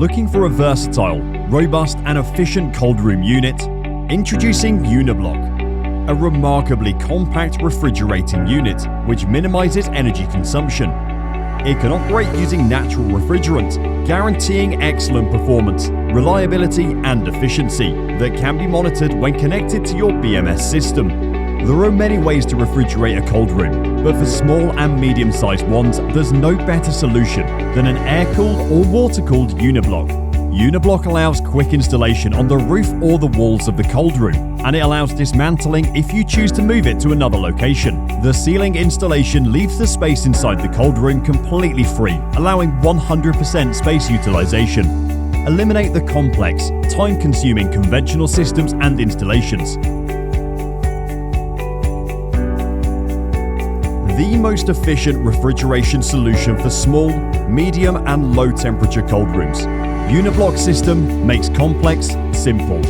Looking for a versatile, robust and efficient cold room unit? Introducing Uniblock, a remarkably compact refrigerating unit which minimizes energy consumption. It can operate using natural refrigerant, guaranteeing excellent performance, reliability and efficiency that can be monitored when connected to your BMS system. There are many ways to refrigerate a cold room, but for small and medium-sized ones, there's no better solution than an air-cooled or water-cooled Uniblock. Uniblock allows quick installation on the roof or the walls of the cold room, and it allows dismantling if you choose to move it to another location. The ceiling installation leaves the space inside the cold room completely free, allowing 100% space utilization. Eliminate the complex, time-consuming conventional systems and installations. The most efficient refrigeration solution for small, medium and low temperature cold rooms. Uniblock system makes complex simple.